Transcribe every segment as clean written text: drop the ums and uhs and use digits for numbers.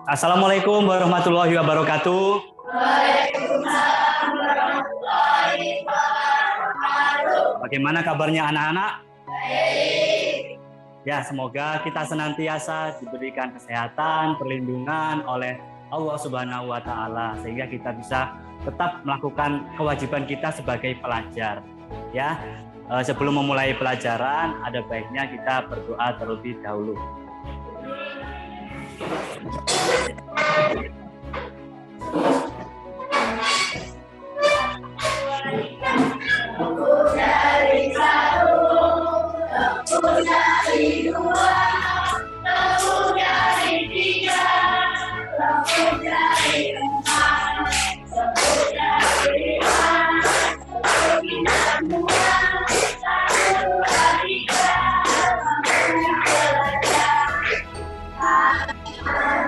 Assalamualaikum warahmatullahi wabarakatuh. Waalaikumsalam warahmatullahi wabarakatuh. Bagaimana kabarnya anak-anak? Baik. Ya, semoga kita senantiasa diberikan kesehatan, perlindungan oleh Allah Subhanahu wa taala sehingga kita bisa tetap melakukan kewajiban kita sebagai pelajar. Ya, sebelum memulai pelajaran ada baiknya kita berdoa terlebih dahulu. Lebih dari satu, lebih dari dua, lebih dari tiga, lebih dari empat, lebih dari lima, lebih dari enam, satu, dua, tiga,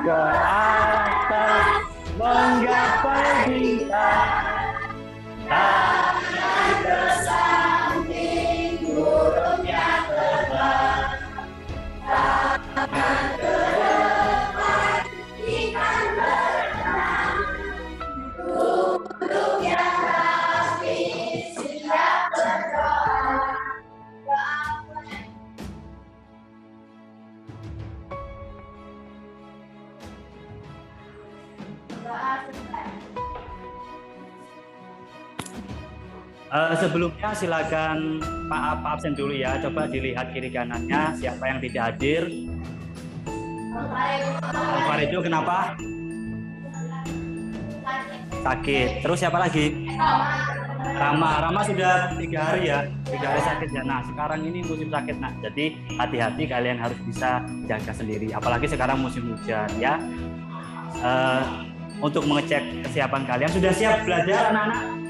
Ke atas menggapai bintang. tangan ke samping, burung yang terbang, tangan ke depan, ikan berenang, burung yang rapi, siap berdoa. Doa selesai. Sebelumnya silakan Pak absen dulu ya. Coba dilihat kiri kanannya siapa yang tidak hadir. Om Faridu kenapa? Sakit. Terus siapa lagi? Rama sudah 3 hari ya. 3 hari sakit ya. Nah sekarang ini musim sakit nak. Jadi hati-hati kalian harus bisa jaga sendiri. Apalagi sekarang musim hujan ya. Untuk mengecek kesiapan kalian sudah siap belajar anak-anak?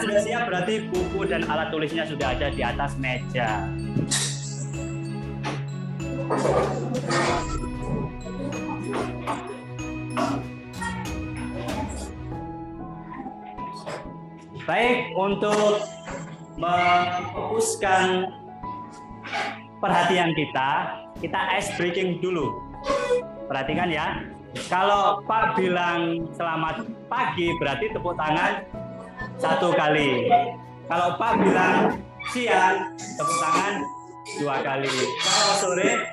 Sudah siap berarti buku dan alat tulisnya sudah ada di atas meja. Baik, untuk memfokuskan perhatian kita ice breaking dulu. Perhatikan ya. Kalau Pak bilang selamat pagi berarti tepuk tangan 1 kali. Kalau Pak bilang siang, tepuk tangan 2 kali. Kalau sore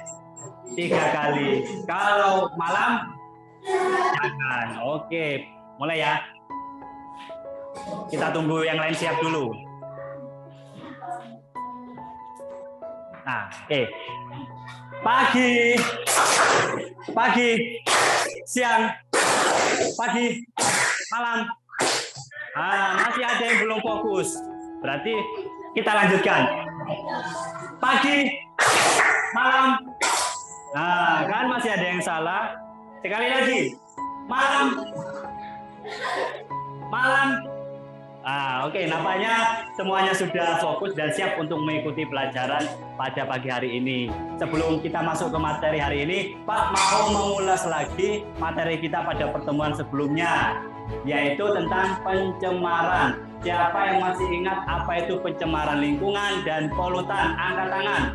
3 kali. Kalau malam jangan. Oke, mulai ya. Kita tunggu yang lain siap dulu. Nah, oke. Pagi, siang, pagi, malam. Masih ada yang belum fokus. Berarti kita lanjutkan. Pagi, malam. Nah, kan masih ada yang salah. Sekali lagi. Malam. Oke, nampaknya semuanya sudah fokus dan siap untuk mengikuti pelajaran pada pagi hari ini. Sebelum kita masuk ke materi hari ini, Pak mau mengulas lagi materi kita pada pertemuan sebelumnya, yaitu tentang pencemaran. Siapa yang masih ingat apa itu pencemaran lingkungan dan polutan? Angkat tangan.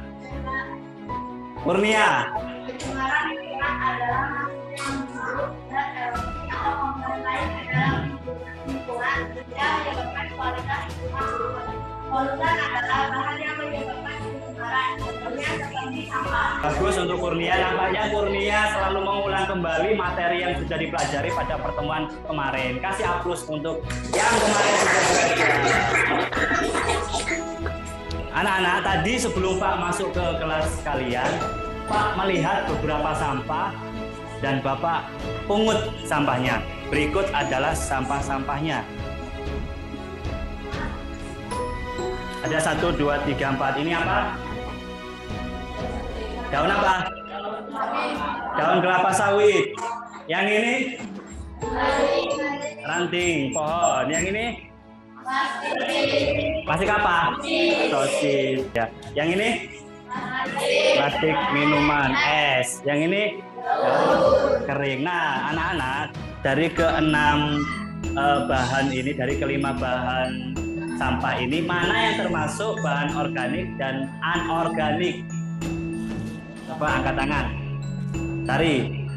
Kurnia. Pencemaran lingkungan adalah yang buruk dan erosi atau komponen lain dalam lingkungan yang menyebabkan kualitas lingkungan buruk. Polutan adalah bahan yang menyebabkan pencemaran, contohnya seperti sampah. Bagus untuk Kurnia. Nampaknya Kurnia selalu mengulang kembali materi yang sudah dipelajari pada pertemuan kemarin. Kasih aplaus untuk yang kemarin sudah belajar. Anak-anak, tadi sebelum Pak masuk ke kelas kalian, Pak melihat beberapa sampah dan Bapak pungut sampahnya. Berikut adalah sampah-sampahnya. Ada 1, 2, 3, 4. Ini apa? Daun apa? Daun kelapa sawit. Yang ini? Ranting pohon. Yang ini? Plastik apa? Sosis. Ya. Yang ini? Plastik minuman es. Yang ini? Kering. Nah, anak-anak, dari ke-6 bahan ini, dari ke-5 bahan sampah ini, mana yang termasuk bahan organik dan anorganik? Coba angkat tangan. Cari.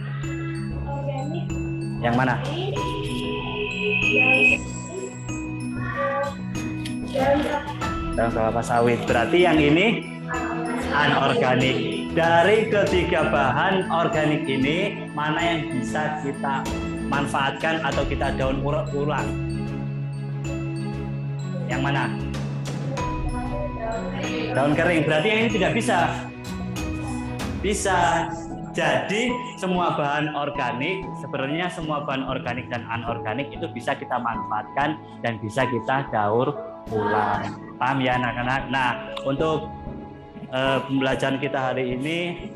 Yang mana? Daun kelapa sawit. Berarti yang ini anorganik. Dari ketiga bahan organik ini, mana yang bisa kita manfaatkan atau kita daur ulang? Yang mana? Daun kering. Berarti yang ini tidak bisa. Bisa. Jadi semua bahan organik, sebenarnya semua bahan organik dan anorganik itu bisa kita manfaatkan dan bisa kita daur ulang. Paham ya anak-anak? Nah, untuk pembelajaran kita hari ini,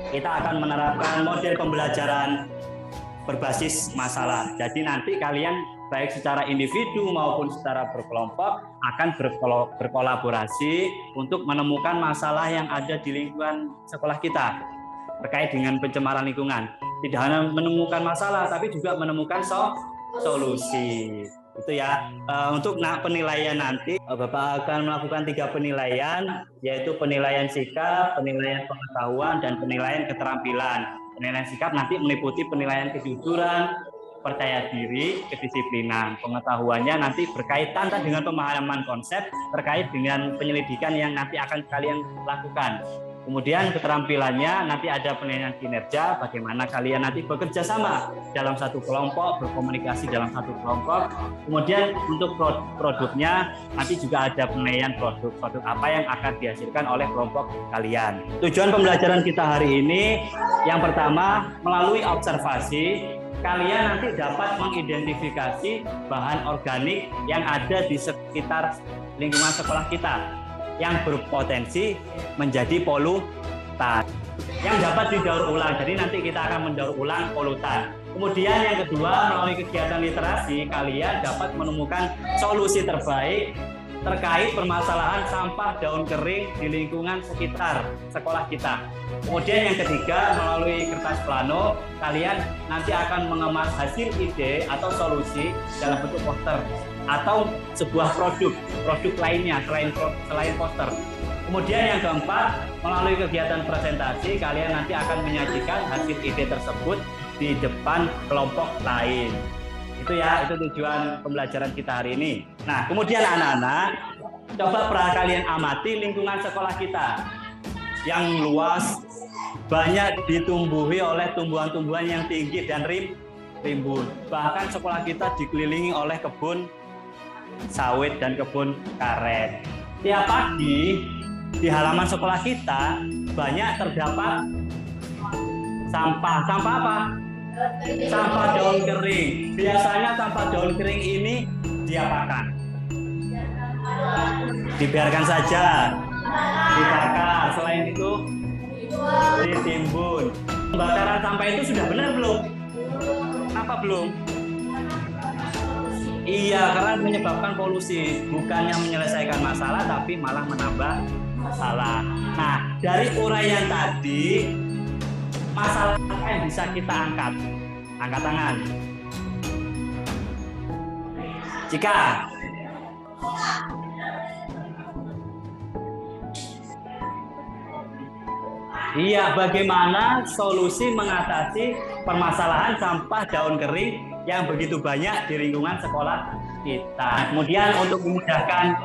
kita akan menerapkan model pembelajaran berbasis masalah. Jadi nanti kalian baik secara individu maupun secara berkelompok akan berkolaborasi untuk menemukan masalah yang ada di lingkungan sekolah kita terkait dengan pencemaran lingkungan. Tidak hanya menemukan masalah, tapi juga menemukan solusi. Itu ya. Untuk penilaian nanti, Bapak akan melakukan 3 penilaian, yaitu penilaian sikap, penilaian pengetahuan, dan penilaian keterampilan. Penilaian sikap nanti meliputi penilaian kejujuran, percaya diri, kedisiplinan. Pengetahuannya nanti berkaitan dengan pemahaman konsep terkait dengan penyelidikan yang nanti akan kalian lakukan. Kemudian keterampilannya nanti ada penilaian kinerja, bagaimana kalian nanti bekerja sama dalam satu kelompok, berkomunikasi dalam satu kelompok. Kemudian untuk produknya nanti juga ada penilaian produk apa yang akan dihasilkan oleh kelompok kalian. Tujuan pembelajaran kita hari ini yang pertama, melalui observasi kalian nanti dapat mengidentifikasi bahan organik yang ada di sekitar lingkungan sekolah kita yang berpotensi menjadi polutan yang dapat didaur ulang. Jadi nanti kita akan mendaur ulang polutan. Kemudian yang kedua, melalui kegiatan literasi kalian dapat menemukan solusi terbaik terkait permasalahan sampah daun kering di lingkungan sekitar sekolah kita. Kemudian yang ketiga, melalui kertas plano kalian nanti akan mengemas hasil ide atau solusi dalam bentuk poster atau sebuah produk lainnya selain poster. Kemudian yang keempat, melalui kegiatan presentasi kalian nanti akan menyajikan hasil ide tersebut di depan kelompok lain. Itu ya, itu tujuan pembelajaran kita hari ini. Nah, kemudian anak-anak, coba kalian amati lingkungan sekolah kita yang luas, banyak ditumbuhi oleh tumbuhan-tumbuhan yang tinggi dan rimbun. Bahkan sekolah kita dikelilingi oleh kebun sawit dan kebun karet. Tiap pagi di halaman sekolah kita banyak terdapat sampah. Sampah apa? Sampah daun kering. Biasanya sampah daun kering ini diapakan? Dibiarkan saja, dibakar. Selain itu ditimbun. Pembakaran sampah itu sudah benar belum? Apa belum? Iya, karena menyebabkan polusi, bukannya menyelesaikan masalah tapi malah menambah masalah. Nah, dari uraian tadi, masalah apa yang bisa kita angkat? Angkat tangan. Jika iya, bagaimana solusi mengatasi permasalahan sampah daun kering yang begitu banyak di lingkungan sekolah kita. Kemudian untuk memudahkan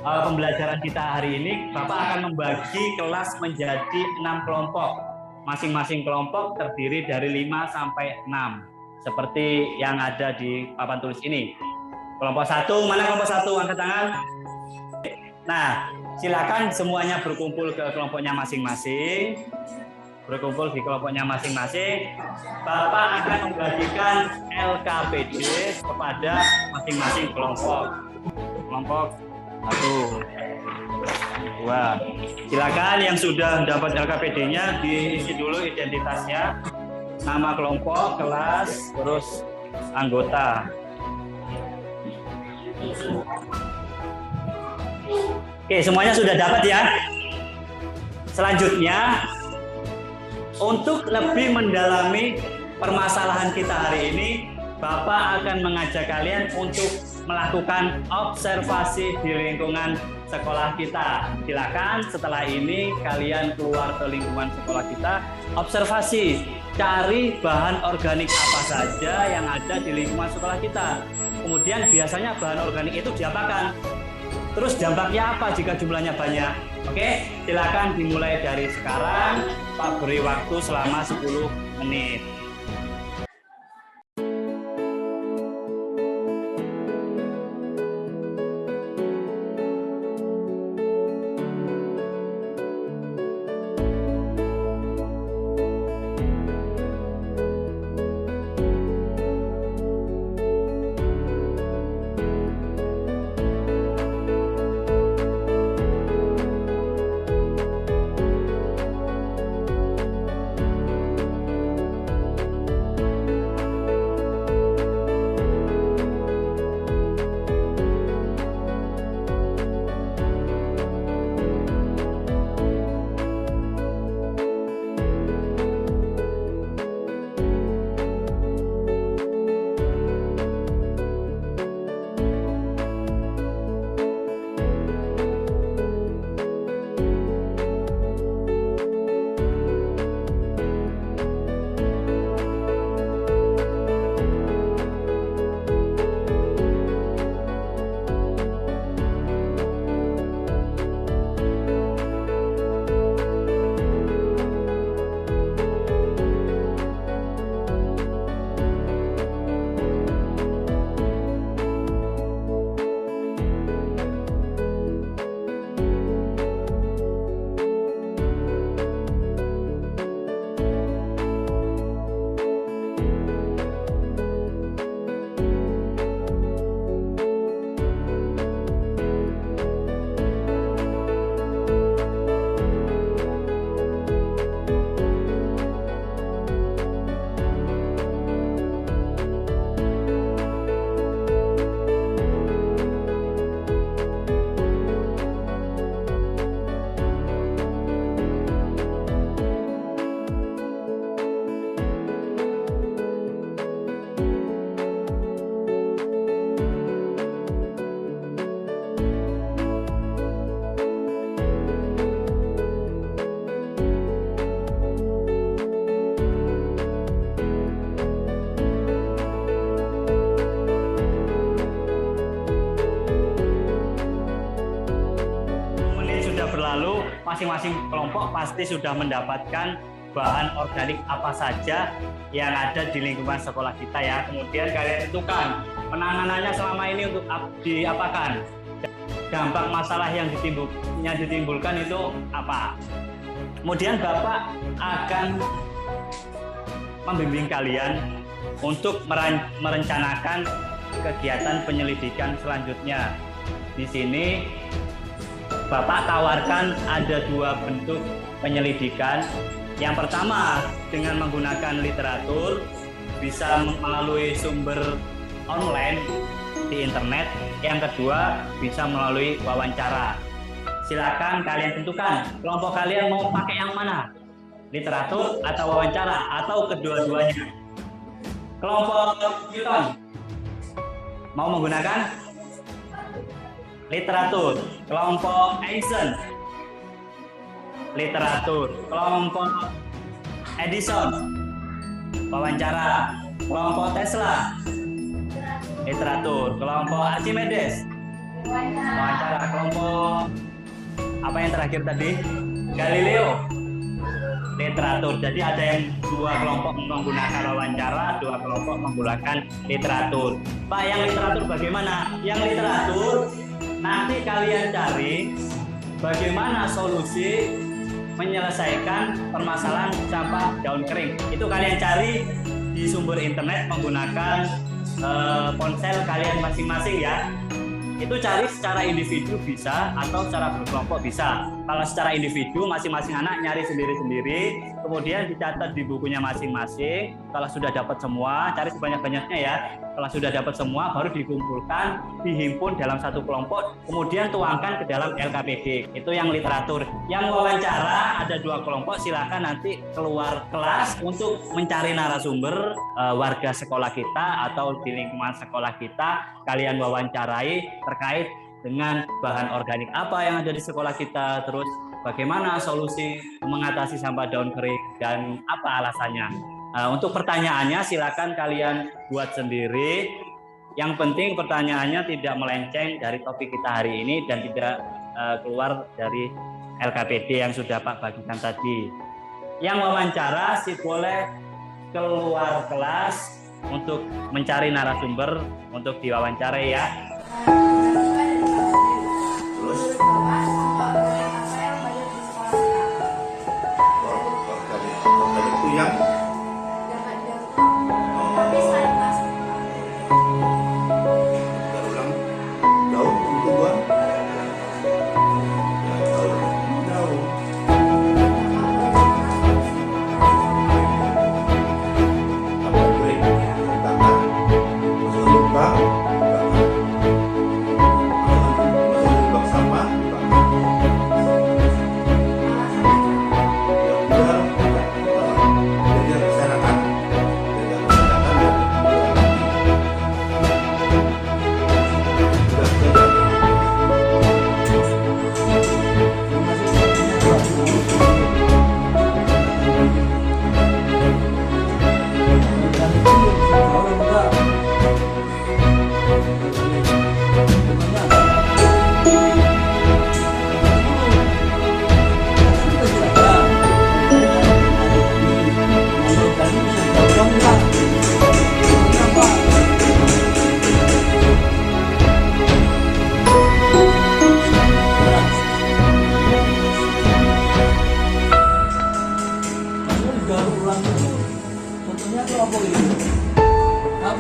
pembelajaran kita hari ini, Bapak akan membagi kelas menjadi 6 kelompok. Masing-masing kelompok terdiri dari 5 sampai 6. Seperti yang ada di papan tulis ini. Kelompok 1, mana kelompok 1? Angkat tangan. Nah, silakan semuanya berkumpul ke kelompoknya masing-masing. Berkumpul di kelompoknya masing-masing. Bapak akan membagikan LKPD kepada masing-masing kelompok. Kelompok 1, 2. Silakan yang sudah dapat LKPD-nya diisi dulu identitasnya, nama kelompok, kelas, terus anggota. Oke, semuanya sudah dapat ya. Selanjutnya, untuk lebih mendalami permasalahan kita hari ini, Bapak akan mengajak kalian untuk melakukan observasi di lingkungan sekolah kita. Silakan setelah ini kalian keluar ke lingkungan sekolah kita, observasi cari bahan organik apa saja yang ada di lingkungan sekolah kita. Kemudian biasanya bahan organik itu diapakan? Terus dampaknya apa jika jumlahnya banyak? Oke, silakan dimulai dari sekarang. Pak beri waktu selama 10 menit. Masing-masing kelompok pasti sudah mendapatkan bahan organik apa saja yang ada di lingkungan sekolah kita ya. Kemudian kalian tentukan penanganannya selama ini untuk diapakan. Dampak masalah yang ditimbulkan itu apa. Kemudian Bapak akan membimbing kalian untuk merencanakan kegiatan penyelidikan selanjutnya. Di sini Bapak tawarkan ada 2 bentuk penyelidikan. Yang pertama dengan menggunakan literatur, bisa melalui sumber online di internet. Yang kedua bisa melalui wawancara. Silakan kalian tentukan kelompok kalian mau pakai yang mana, literatur atau wawancara atau kedua-duanya. Kelompok Newton mau menggunakan literatur, kelompok Einstein literatur, kelompok Edison wawancara, kelompok Tesla literatur, kelompok Archimedes wawancara, kelompok apa yang terakhir tadi, Galileo literatur. Jadi ada yang 2 kelompok menggunakan wawancara, 2 kelompok menggunakan literatur. Pak, yang literatur bagaimana? Yang literatur nanti kalian cari bagaimana solusi menyelesaikan permasalahan sampah daun kering. Itu kalian cari di sumber internet menggunakan ponsel kalian masing-masing ya. Itu cari secara individu bisa atau secara berkelompok bisa. Kalau secara individu masing-masing anak nyari sendiri-sendiri, kemudian dicatat di bukunya masing-masing. Kalau sudah dapat semua, cari sebanyak-banyaknya ya. Kalau sudah dapat semua, baru dikumpulkan, dihimpun dalam satu kelompok, kemudian tuangkan ke dalam LKPD. Itu yang literatur. Yang wawancara ada 2 kelompok, silakan nanti keluar kelas untuk mencari narasumber warga sekolah kita atau di lingkungan sekolah kita. Kalian wawancarai terkait dengan bahan organik apa yang ada di sekolah kita, terus bagaimana solusi mengatasi sampah daun kering dan apa alasannya. Untuk pertanyaannya silakan kalian buat sendiri. Yang penting pertanyaannya tidak melenceng dari topik kita hari ini dan tidak keluar dari LKPD yang sudah Pak bagikan tadi. Yang wawancara sih boleh keluar kelas untuk mencari narasumber untuk diwawancarai ya. Terus itu yang ulang daun itu gua daun apa gue bakar masuk lubang masuk lubang sampah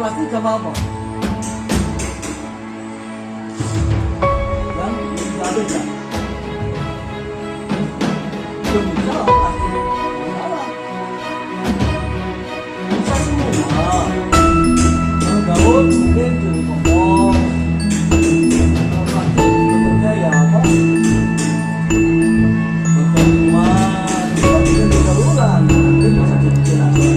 plastik sama apa? Yang tidak ada ya? Belum bisa plastik. Salah. Bisa semua. Kalau daun mungkin jadi kompos. Kalau plastik bentuknya ya apa? Bentuk rumah. Bisa jadi saluran. Mungkin bisa jadi jenazah.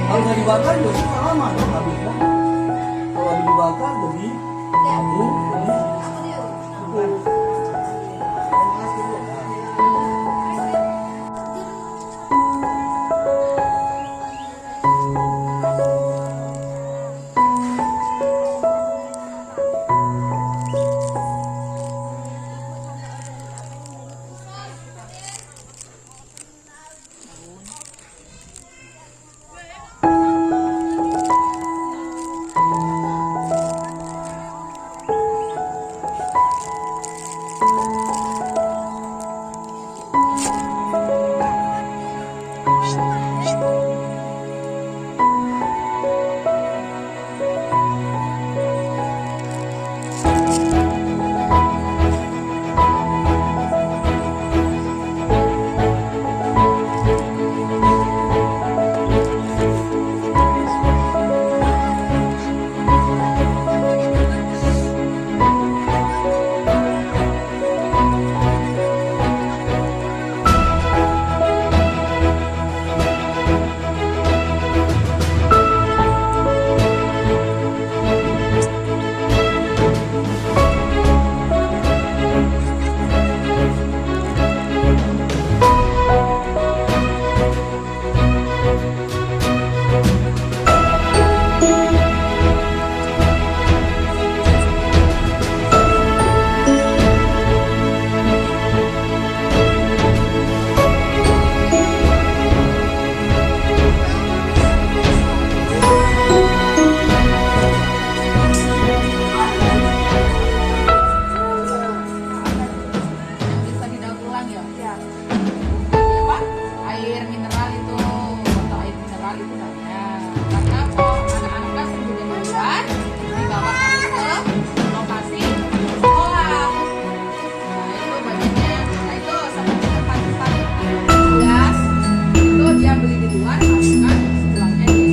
Kalau dibakar ya sama dong habisnya. Kalau dibakar jadi abu, natural itu banyak. Karena anak-anak kan sebelum duluan dibawa ke lokasi sekolah. Nah itu banyaknya, nah itu seperti tempat gelas itu dia beli di luar, masukkan silangnya di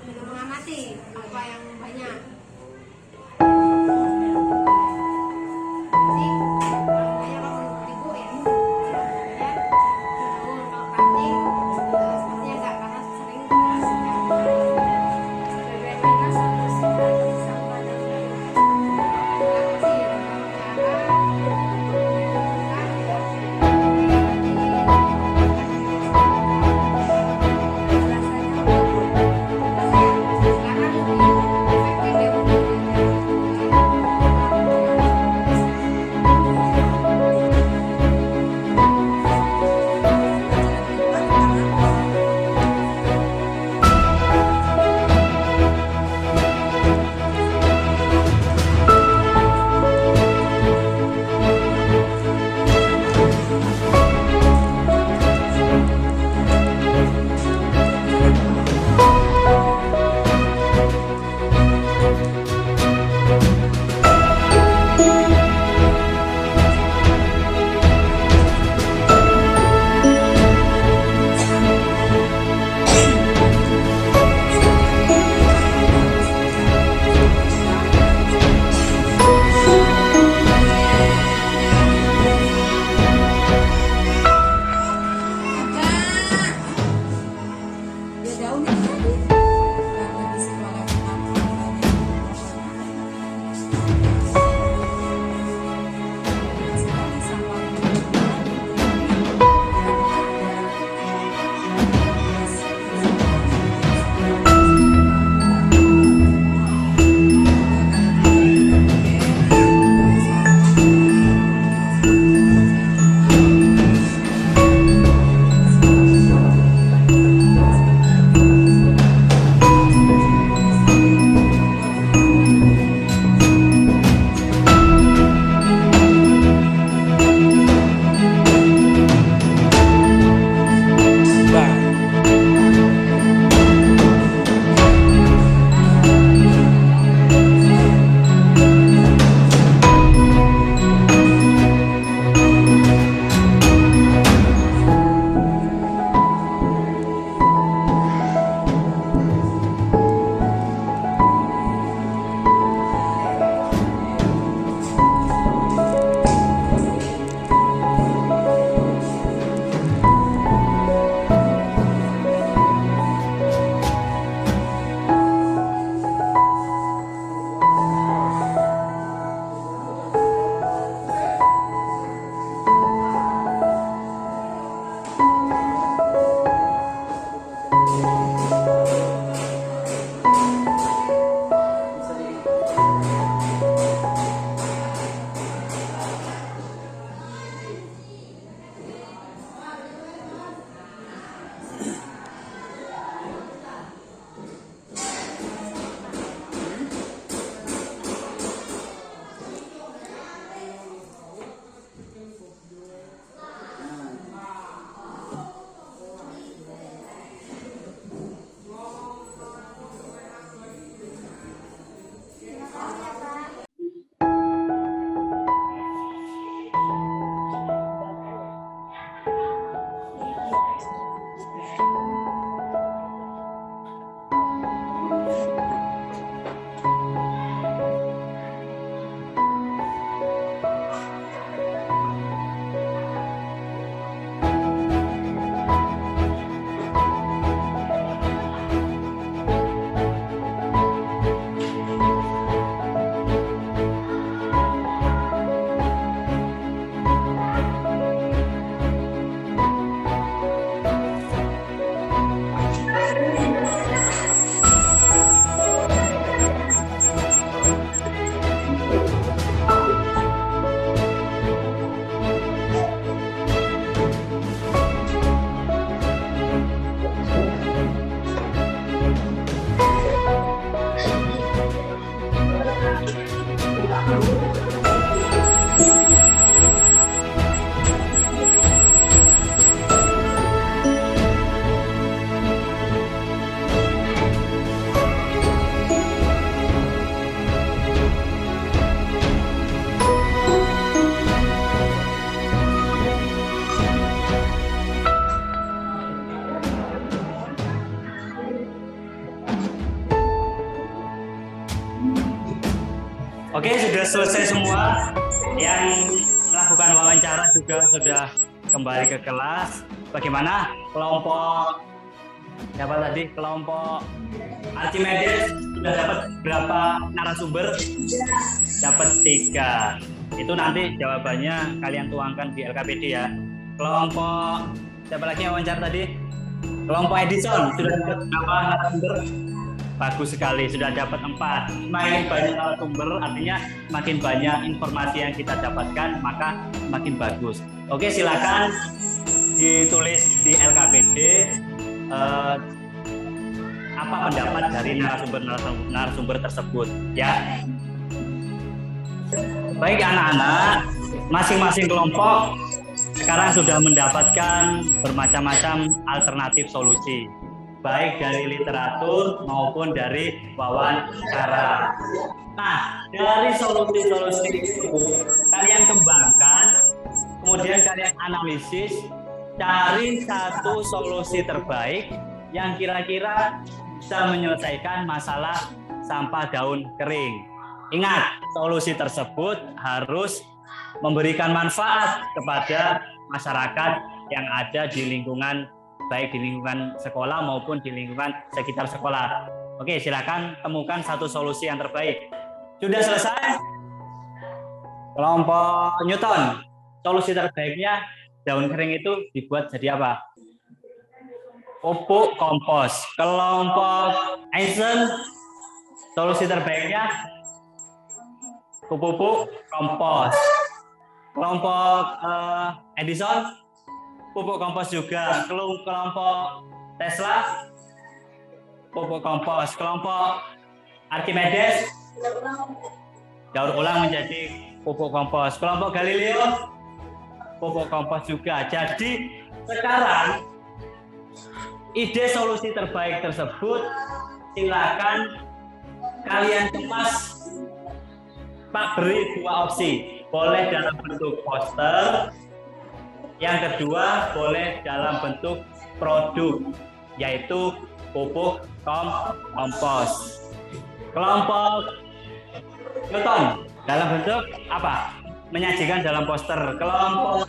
belum mengamati apa yang banyak. Jadi kalau banyak 80.000 ya. Oke, sudah selesai semua. Yang melakukan wawancara juga sudah kembali ke kelas. Bagaimana kelompok siapa tadi? Kelompok Archimedes sudah dapat berapa narasumber? Dapat 3. Itu nanti jawabannya kalian tuangkan di LKPD ya. Kelompok siapa lagi yang wawancara tadi? Kelompok Edison sudah dapat berapa narasumber? Bagus sekali, sudah dapat 4. Semakin banyak narasumber, artinya semakin banyak informasi yang kita dapatkan, maka semakin bagus. Oke, silakan ditulis di LKPD apa pendapat dari narasumber tersebut, ya. Baik anak-anak, masing-masing kelompok sekarang sudah mendapatkan bermacam-macam alternatif solusi, baik dari literatur maupun dari wawancara. Nah, dari solusi-solusi itu kalian kembangkan, kemudian kalian analisis, cari satu solusi terbaik yang kira-kira bisa menyelesaikan masalah sampah daun kering. Ingat, solusi tersebut harus memberikan manfaat kepada masyarakat yang ada di lingkungan, baik di lingkungan sekolah maupun di lingkungan sekitar sekolah. Oke, silakan temukan satu solusi yang terbaik. Sudah selesai? Kelompok Newton, solusi terbaiknya daun kering itu dibuat jadi apa? Pupuk kompos. Kelompok Einstein, solusi terbaiknya pupuk kompos. Kelompok Edison, pupuk kompos juga. Kelompok Tesla, pupuk kompos. Kelompok Archimedes, daur ulang menjadi pupuk kompos. Kelompok Galileo, pupuk kompos juga. Jadi sekarang ide solusi terbaik tersebut silakan kalian kemas. Pak beri 2 opsi, boleh dalam bentuk poster, yang kedua boleh dalam bentuk produk, yaitu pupuk kompos. Kelompok Newton dalam bentuk apa? Menyajikan dalam poster. Kelompok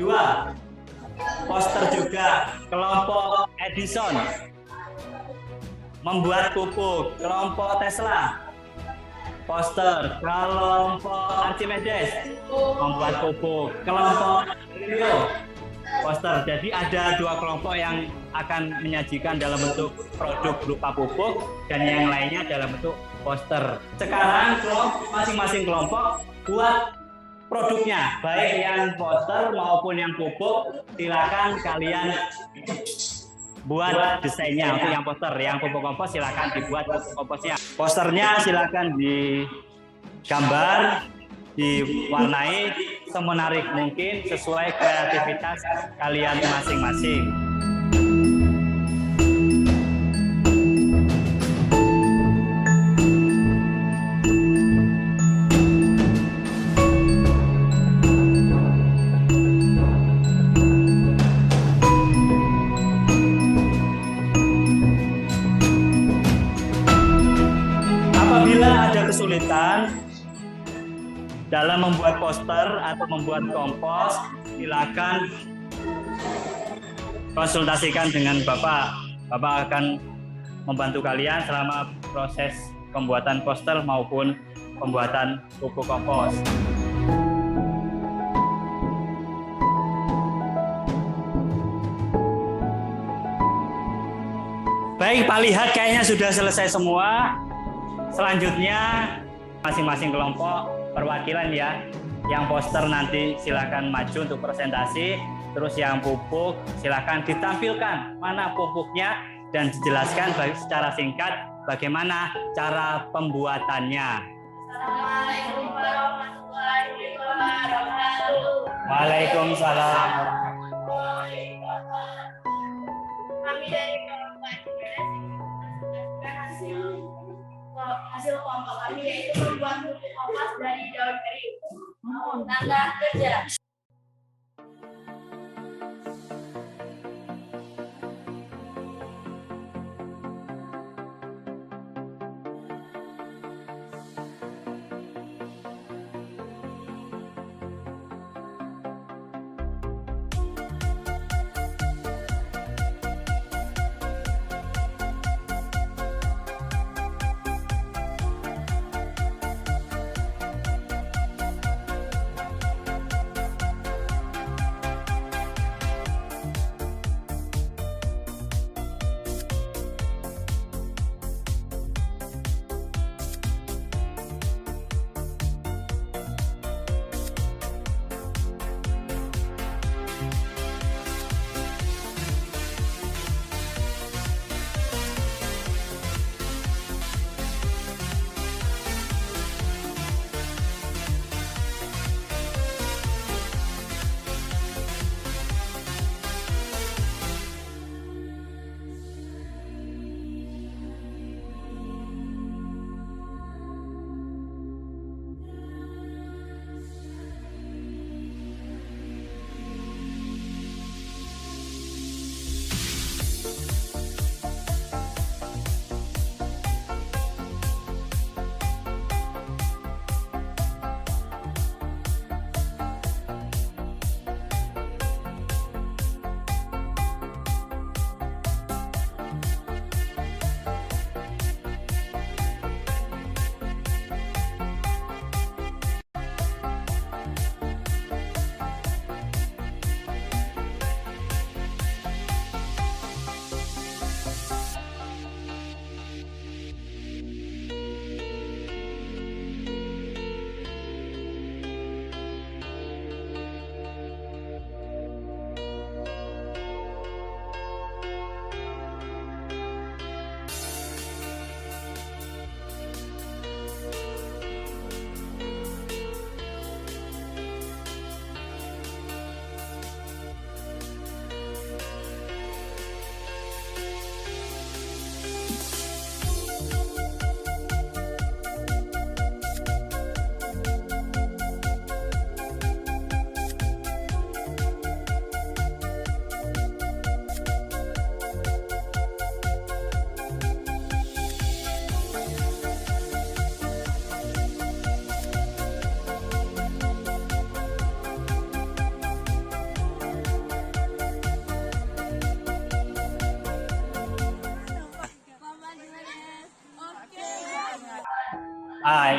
2 poster juga. Kelompok Edison membuat pupuk. Kelompok Tesla poster. Kelompok Archimedes membuat pupuk. Kelompok Galileo poster. Jadi ada 2 kelompok yang akan menyajikan dalam bentuk produk berupa pupuk dan yang lainnya dalam bentuk poster. Sekarang masing-masing kelompok buat produknya, baik yang poster maupun yang pupuk. Silakan kalian buat desainnya untuk yang poster. Yang pupuk kompos silakan dibuat pupuk komposnya. Posternya silakan digambar, diwarnai semenarik mungkin sesuai kreativitas kalian masing-masing. Apabila ada kesulitan dalam membuat poster atau membuat kompos, silakan konsultasikan dengan Bapak. Bapak akan membantu kalian selama proses pembuatan poster maupun pembuatan pupuk kompos. Baik, Pak lihat kayaknya sudah selesai semua. Selanjutnya masing-masing kelompok perwakilan ya. Yang poster nanti silakan maju untuk presentasi. Terus yang pupuk silakan ditampilkan mana pupuknya dan dijelaskan secara singkat bagaimana cara pembuatannya. Assalamualaikum warahmatullahi wabarakatuh. Waalaikumsalam. Kami dari kelompok hasil kelompok kami yaitu membuat pupuk kompos dari daun kering. Tanda kerja.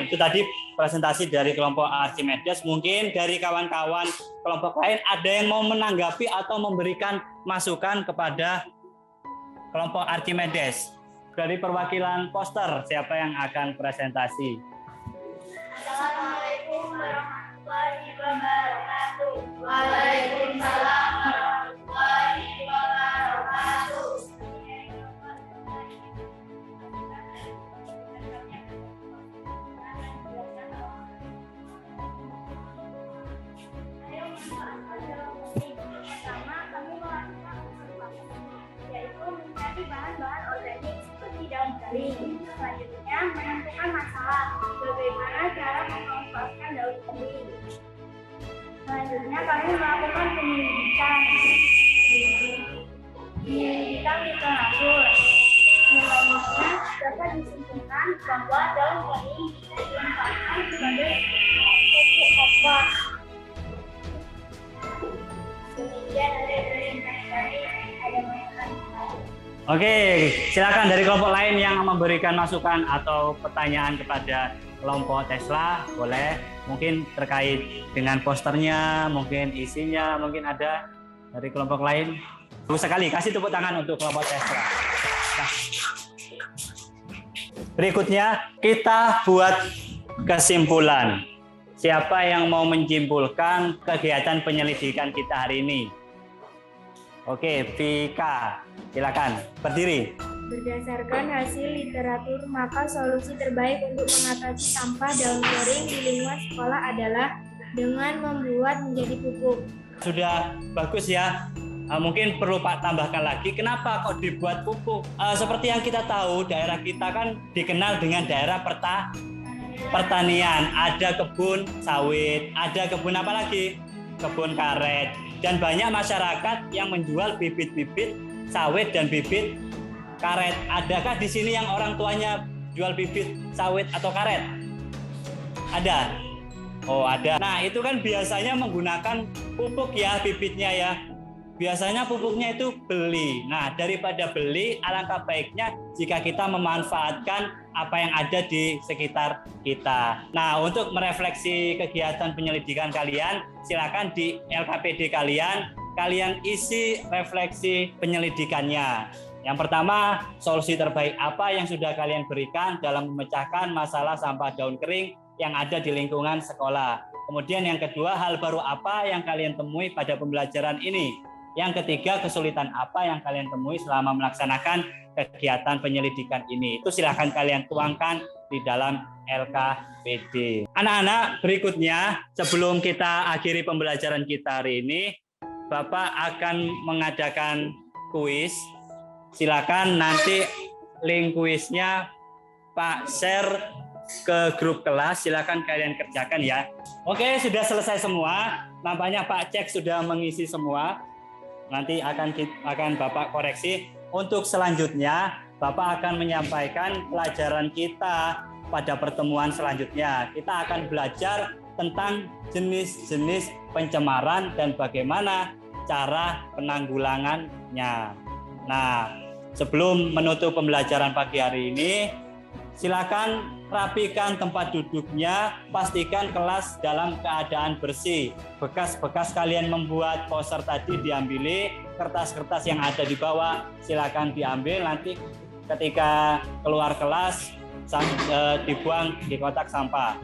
Itu tadi presentasi dari kelompok Archimedes. Mungkin dari kawan-kawan kelompok lain ada yang mau menanggapi atau memberikan masukan kepada kelompok Archimedes. Dari perwakilan poster, siapa yang akan presentasi? Assalamualaikum warahmatullahi wabarakatuh. Waalaikumsalam warahmatullahi wabarakatuh. Pertama, kami melakukan observasi, yaitu mencari bahan-bahan organik seperti daun kering. Selanjutnya, menentukan masalah, bagaimana cara memanfaatkan daun kering. Selanjutnya, kami melakukan penyelidikan literatur. Selanjutnya, dapat disimpulkan bahwa daun kering bisa dimanfaatkan sebagai pupuk kompos. Demikian dari kami ada masukan. Oke, silakan dari kelompok lain yang memberikan masukan atau pertanyaan kepada kelompok Tesla, boleh. Mungkin terkait dengan posternya, mungkin isinya, mungkin ada dari kelompok lain. Bagus sekali, kasih tepuk tangan untuk kelompok Tesla. Nah. Berikutnya, kita buat kesimpulan. Siapa yang mau menyimpulkan kegiatan penyelidikan kita hari ini? Oke, Vika, silakan berdiri. Berdasarkan hasil literatur, maka solusi terbaik untuk mengatasi sampah daun kering di lingkungan sekolah adalah dengan membuat menjadi pupuk. Sudah bagus ya. Mungkin perlu Pak tambahkan lagi, kenapa kok dibuat pupuk? Seperti yang kita tahu, daerah kita kan dikenal dengan daerah pertanian. Ada kebun sawit, ada kebun apa lagi? Kebun karet. Dan banyak masyarakat yang menjual bibit-bibit sawit dan bibit karet. Adakah di sini yang orang tuanya jual bibit sawit atau karet? Ada? Oh, ada. Nah, itu kan biasanya menggunakan pupuk ya, bibitnya ya. Biasanya pupuknya itu beli. Nah, daripada beli, alangkah baiknya jika kita memanfaatkan apa yang ada di sekitar kita. Nah, untuk merefleksi kegiatan penyelidikan kalian, silakan di LKPD kalian isi refleksi penyelidikannya. Yang pertama, solusi terbaik apa yang sudah kalian berikan dalam memecahkan masalah sampah daun kering yang ada di lingkungan sekolah. Kemudian yang kedua, hal baru apa yang kalian temui pada pembelajaran ini. Yang ketiga, kesulitan apa yang kalian temui selama melaksanakan kegiatan penyelidikan ini. Itu silahkan kalian tuangkan di dalam LKPD. Anak-anak, berikutnya sebelum kita akhiri pembelajaran kita hari ini, Bapak akan mengadakan kuis. Silakan nanti link kuisnya Pak share ke grup kelas. Silakan kalian kerjakan ya. Oke, sudah selesai semua. Nampaknya Pak Cek sudah mengisi semua. Nanti akan Bapak koreksi. Untuk selanjutnya, Bapak akan menyampaikan pelajaran kita pada pertemuan selanjutnya. Kita akan belajar tentang jenis-jenis pencemaran dan bagaimana cara penanggulangannya. Nah, sebelum menutup pembelajaran pagi hari ini, silakan rapikan tempat duduknya, pastikan kelas dalam keadaan bersih. Bekas-bekas kalian membuat poster tadi diambil, kertas-kertas yang ada di bawah silakan diambil, nanti ketika keluar kelas dibuang di kotak sampah.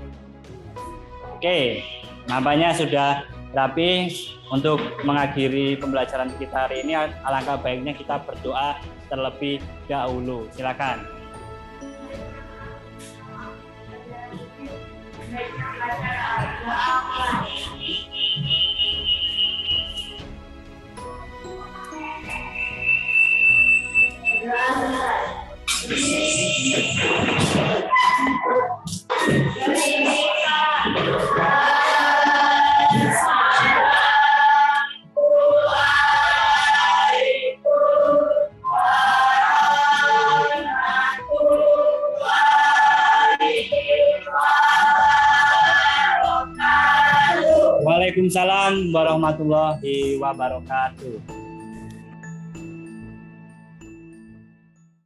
Oke, nampaknya sudah rapi. Untuk mengakhiri pembelajaran kita hari ini, alangkah baiknya kita berdoa terlebih dahulu. Silakan. Waalaikumsalam warahmatullahi wabarakatuh.